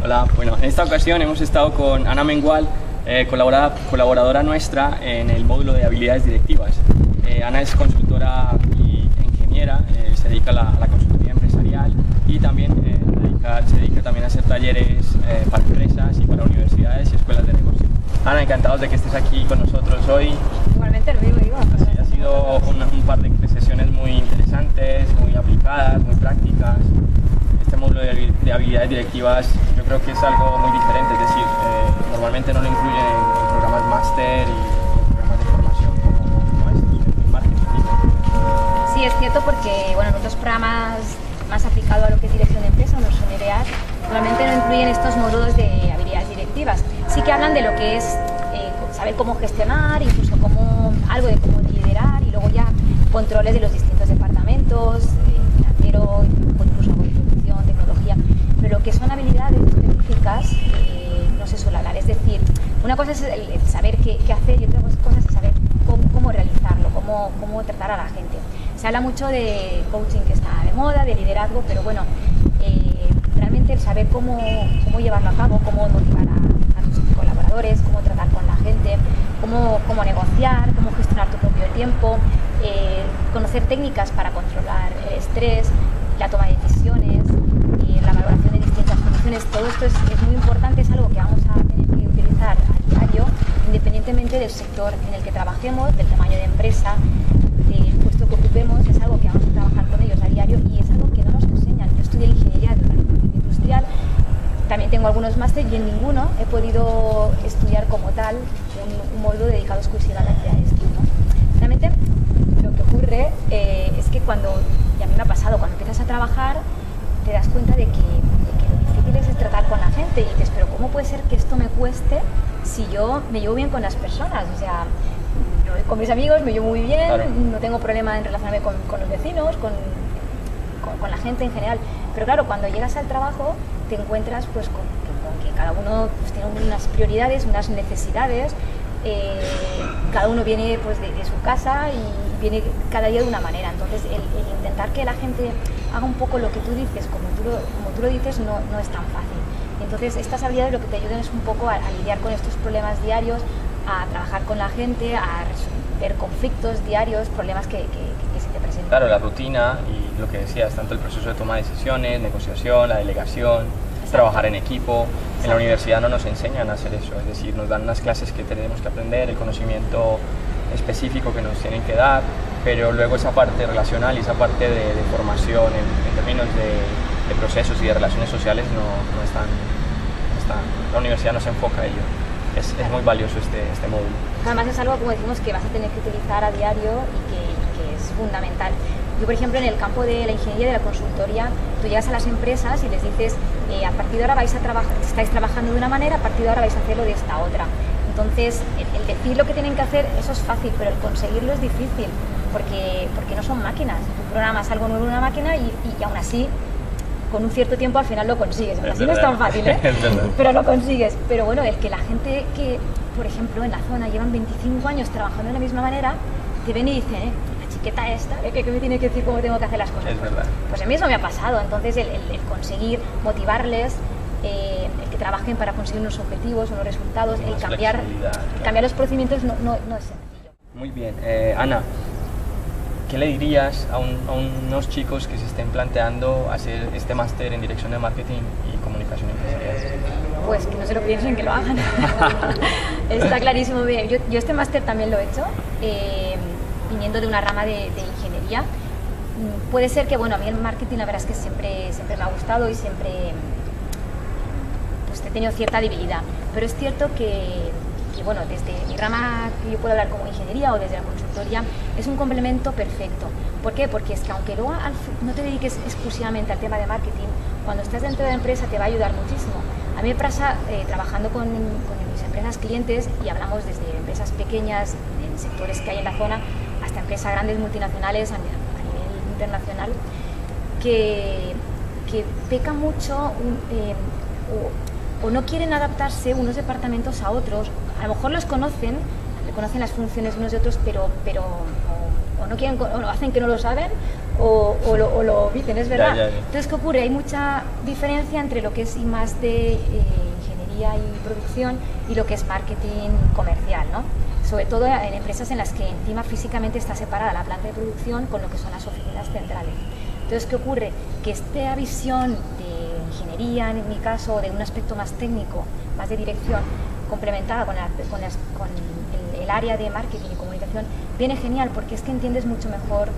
Hola, bueno, en esta ocasión hemos estado con Ana Mengual, colaboradora nuestra en el módulo de habilidades directivas. Ana es consultora e ingeniera, se dedica a la consultoría empresarial y también se dedica también a hacer talleres para empresas y para universidades y escuelas de negocio. Ana, encantados de que estés aquí con nosotros hoy. Igualmente lo digo. Ha sido un par de sesiones muy interesantes, muy aplicadas, muy prácticas. Este módulo de habilidades directivas yo creo que es algo muy diferente, es decir, normalmente no lo incluyen en programas máster y programas de formación como este, en marketing. Sí, es cierto porque bueno, en otros programas más aplicados a lo que es dirección de empresa, no son EREAD, normalmente no incluyen estos módulos de habilidades directivas. Sí que hablan de lo que es saber cómo gestionar, incluso algo de cómo liderar y luego ya controles de los distintos departamentos, financiero, incluso algo de producción, tecnología. Pero lo que son habilidades específicas no se suele hablar. Es decir, una cosa es el saber qué hacer y otra cosa es saber cómo realizarlo, cómo tratar a la gente. Se habla mucho de coaching, que está de moda, de liderazgo, pero bueno, realmente el saber cómo llevarlo a cabo, cómo motivar a tus colaboradores, cómo tratar con la gente, cómo negociar, cómo gestionar tu propio tiempo, conocer técnicas para controlar el estrés, la toma de decisiones, la valoración de distintas condiciones. Todo esto es muy importante, es algo que vamos a tener que utilizar a diario, independientemente del sector en el que trabajemos, del tamaño de empresa, del puesto que ocupemos. Es algo que vamos a trabajar con ellos a diario y es algo que no nos enseñan. Yo estudié ingeniería de organización industrial, también tengo algunos másteres y en ninguno he podido estudiar como tal un módulo dedicado exclusivamente a esto, ¿no? Realmente lo que ocurre es que y a mí me ha pasado, cuando empiezas a trabajar te das cuenta de que lo difícil es tratar con la gente y dices, pero ¿cómo puede ser que esto me cueste si yo me llevo bien con las personas? O sea, yo con mis amigos me llevo muy bien, claro. No tengo problema en relacionarme con los vecinos, con la gente en general, pero claro, cuando llegas al trabajo te encuentras pues con que cada uno pues, tiene unas prioridades, unas necesidades, cada uno viene pues de su casa y viene cada día de una manera. Entonces el intentar que la gente haga un poco lo que tú dices, como tú lo dices, no es tan fácil. Entonces estas habilidades lo que te ayudan es un poco a lidiar con estos problemas diarios, a trabajar con la gente, a resolver conflictos diarios, problemas que se te presentan. Claro, la rutina y lo que decías, tanto el proceso de toma de decisiones, negociación, la delegación, trabajar en equipo. En la universidad no nos enseñan a hacer eso, es decir, nos dan unas clases que tenemos que aprender, el conocimiento específico que nos tienen que dar, pero luego esa parte relacional y esa parte de formación en términos de procesos y de relaciones sociales no están. La universidad no se enfoca a ello. Es muy valioso este módulo. Además es algo, como decimos, que vas a tener que utilizar a diario y que es fundamental. Yo, por ejemplo, en el campo de la ingeniería, de la consultoría, tú llegas a las empresas y les dices, a partir de ahora estáis trabajando de una manera, a partir de ahora vais a hacerlo de esta otra. Entonces, el decir lo que tienen que hacer, eso es fácil, pero el conseguirlo es difícil, porque no son máquinas. Tú programas algo nuevo en una máquina y aún así, con un cierto tiempo al final lo consigues. Así no es tan fácil, ¿eh? Pero lo consigues. Pero bueno, el que la gente que, por ejemplo, en la zona llevan 25 años trabajando de la misma manera, te ven y dicen, la chiqueta esta, ¿qué me tiene que decir cómo tengo que hacer las cosas? Es verdad. Pues a mí eso me ha pasado. Entonces, el conseguir motivarles, el que trabajen para conseguir unos objetivos, unos resultados, el cambiar los procedimientos no es sencillo. Muy bien. Ana, ¿qué le dirías a unos chicos que se estén planteando hacer este máster en dirección de marketing y comunicación empresarial? Pues que no se lo piensen, que lo hagan. Está clarísimo. Bien, yo este máster también lo he hecho, viniendo de una rama de ingeniería. Puede ser que, bueno, a mí el marketing la verdad es que siempre me ha gustado y siempre pues, he tenido cierta debilidad. Pero es cierto que bueno, desde mi rama que yo puedo hablar como ingeniería o desde la consultoría, es un complemento perfecto. ¿Por qué? Porque es que aunque luego no te dediques exclusivamente al tema de marketing, cuando estás dentro de la empresa te va a ayudar muchísimo. A mí me pasa trabajando con mis empresas clientes, y hablamos desde empresas pequeñas en sectores que hay en la zona hasta empresas grandes multinacionales a nivel internacional, que peca mucho o no quieren adaptarse unos departamentos a otros. A lo mejor reconocen las funciones unos de otros, pero o no quieren, o lo hacen que no lo saben, o o lo dicen, es verdad. Ya. Entonces, ¿qué ocurre? Hay mucha diferencia entre lo que es I+D, ingeniería y producción, y lo que es marketing comercial, ¿no? Sobre todo en empresas en las que encima físicamente está separada la planta de producción con lo que son las oficinas centrales. Entonces, ¿qué ocurre? Que esta visión de ingeniería, en mi caso, de un aspecto más técnico, más de dirección, complementada con el área de marketing y comunicación, viene genial porque es que entiendes mucho mejor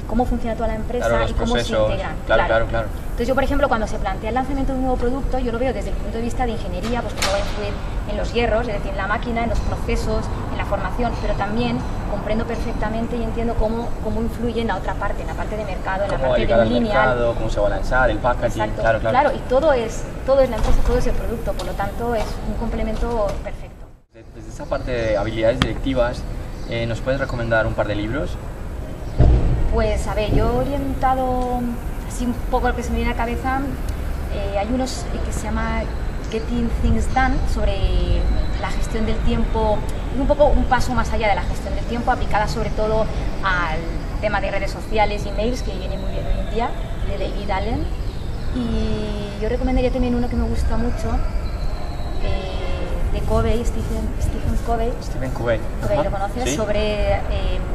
cómo funciona toda la empresa, claro, y cómo se integran. Claro. Entonces yo, por ejemplo, cuando se plantea el lanzamiento de un nuevo producto, yo lo veo desde el punto de vista de ingeniería, pues cómo va a influir en los hierros, es decir, en la máquina, en los procesos, en la formación, pero también comprendo perfectamente y entiendo cómo influye en la otra parte, en la parte de mercado, en la parte de lineal. Cómo se va a lanzar, el packaging. Exacto, claro, y todo es la empresa, todo es el producto, por lo tanto es un complemento perfecto. Desde esa parte de habilidades directivas, ¿nos puedes recomendar un par de libros? Pues a ver, yo he orientado así un poco lo que se me viene a la cabeza. Hay unos que se llama Getting Things Done, sobre la gestión del tiempo, un poco un paso más allá de la gestión del tiempo, aplicada sobre todo al tema de redes sociales y mails, que viene muy bien hoy en día, de David Allen. Y yo recomendaría también uno que me gusta mucho, de Covey, Stephen Covey. Stephen Covey. Covey, ¿lo conoces? ¿Sí? Sobre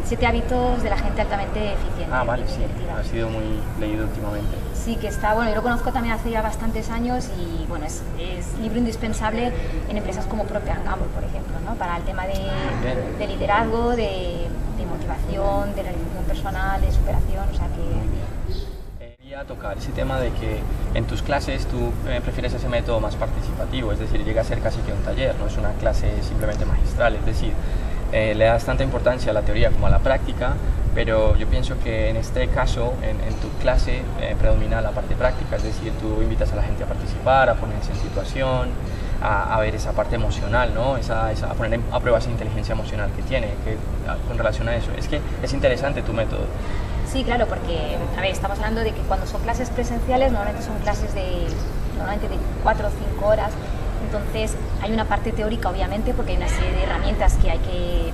7 hábitos de la gente altamente eficiente. Ah, vale, sí. Ha sido muy leído últimamente. Sí, que está, bueno, yo lo conozco también hace ya bastantes años y, bueno, es libro indispensable en empresas como Procter & Gamble, por ejemplo, ¿no? Para el tema de liderazgo, de motivación, de realización personal, de superación, o sea que... Quería tocar ese tema de que en tus clases tú prefieres ese método más participativo, es decir, llega a ser casi que un taller, no es una clase simplemente magistral, es decir, le das tanta importancia a la teoría como a la práctica, pero yo pienso que en este caso, en tu clase, predomina la parte práctica, es decir, tú invitas a la gente a participar, a ponerse en situación, a ver esa parte emocional, ¿no? A poner a prueba esa inteligencia emocional que tiene, con relación a eso. Es que es interesante tu método. Sí, claro, porque, a ver, estamos hablando de que cuando son clases presenciales, normalmente son clases de 4 o 5 horas, entonces hay una parte teórica, obviamente, porque hay una serie de herramientas que hay que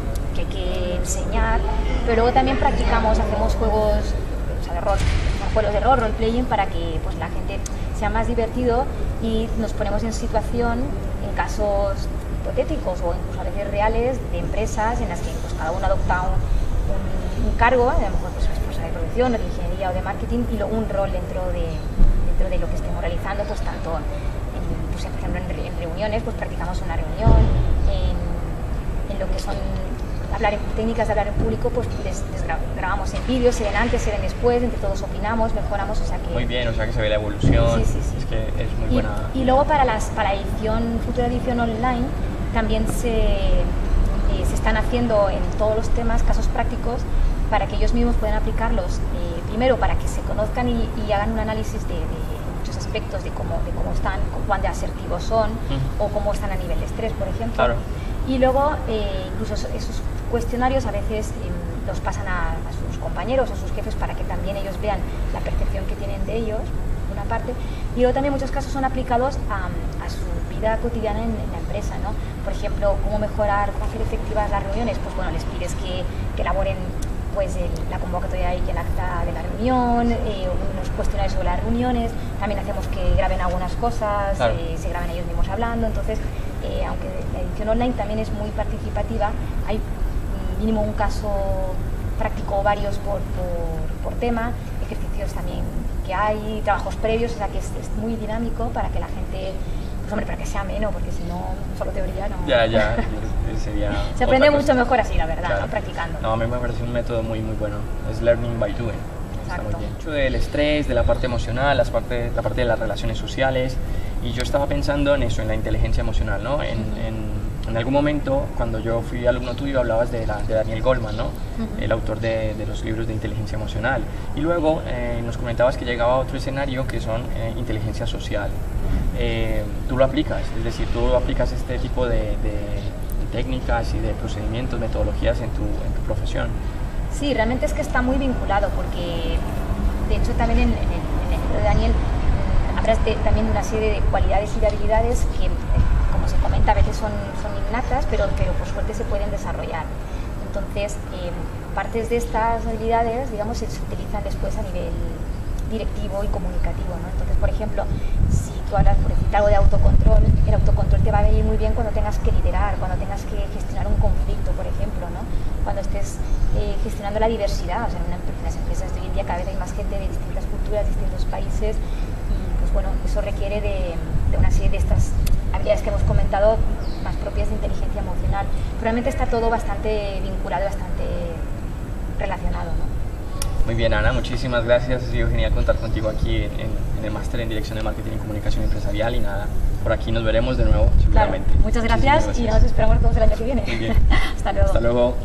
enseñar, pero luego también practicamos, hacemos juegos, o sea, de rol, role-playing, para que pues, la gente sea más divertido y nos ponemos en situación, en casos hipotéticos o incluso a veces reales, de empresas en las que pues, cada uno adopta un cargo, a lo mejor pues, de producción o de ingeniería o de marketing, y luego un rol dentro de lo que estemos realizando, pues tanto por ejemplo en reuniones, pues practicamos una reunión, en lo que son técnicas de hablar en público, pues les grabamos en vídeo, se ven antes, se ven después, entre todos opinamos, mejoramos, o sea que... Muy bien, o sea que se ve la evolución, sí. Es que es muy buena... Y luego para futura edición online, también se están haciendo en todos los temas casos prácticos para que ellos mismos puedan aplicarlos, primero para que se conozcan y hagan un análisis de muchos aspectos de cómo están, cuán de asertivos son, o cómo están a nivel de estrés, por ejemplo. Claro. Y luego, incluso esos cuestionarios a veces los pasan a sus compañeros, a sus jefes, para que también ellos vean la percepción que tienen de ellos, una parte, y luego también en muchos casos son aplicados a su vida cotidiana en la empresa, ¿no? Por ejemplo, cómo hacer efectivas las reuniones, pues bueno, les pides que elaboren pues la convocatoria y el acta de la reunión, unos cuestionarios sobre las reuniones, también hacemos que graben algunas cosas, claro. Se graben ellos mismos hablando, entonces aunque la edición online también es muy participativa, hay mínimo un caso práctico o varios por tema, ejercicios también que hay, trabajos previos, o sea que es muy dinámico para que la gente, pues hombre, para que sea ameno, porque si no, solo teoría no... Ya, sería... Se aprende mucho mejor así, la verdad, claro. ¿no? Practicando. No, a mí me parece un método muy bueno, es learning by doing. Exacto. Está muy bien. Mucho del estrés, de la parte emocional, la parte de las relaciones sociales, y yo estaba pensando en eso, en la inteligencia emocional, ¿no? En algún momento, cuando yo fui alumno tuyo, hablabas de Daniel Goleman, ¿no? El autor de los libros de inteligencia emocional. Y luego nos comentabas que llegaba a otro escenario que son inteligencia social. Tú lo aplicas, es decir, tú aplicas este tipo de técnicas y de procedimientos, metodologías en tu profesión. Sí, realmente es que está muy vinculado, porque de hecho también en el libro de Daniel hablas también de una serie de cualidades y de habilidades que, como se comenta, a veces son innatas, pero por suerte se pueden desarrollar. Entonces, partes de estas habilidades, digamos, se utilizan después a nivel directivo y comunicativo, ¿no? Entonces, por ejemplo, si tú hablas, por decir algo de autocontrol, el autocontrol te va a venir muy bien cuando tengas que liderar, cuando tengas que gestionar un conflicto, por ejemplo, ¿no? Cuando estés gestionando la diversidad, o sea, en las empresas de hoy en día cada vez hay más gente de distintas culturas, distintos países, y pues bueno, eso requiere de una serie de estas habilidades que hemos comentado, más propias de inteligencia emocional. Realmente está todo bastante vinculado, bastante relacionado, ¿no? Muy bien, Ana, muchísimas gracias. Ha sido genial contar contigo aquí en el máster en Dirección de Marketing y Comunicación Empresarial. Y nada, por aquí nos veremos de nuevo seguramente. Claro. Muchas gracias y nos esperamos todos el año que viene. Muy bien. Hasta luego. Hasta luego.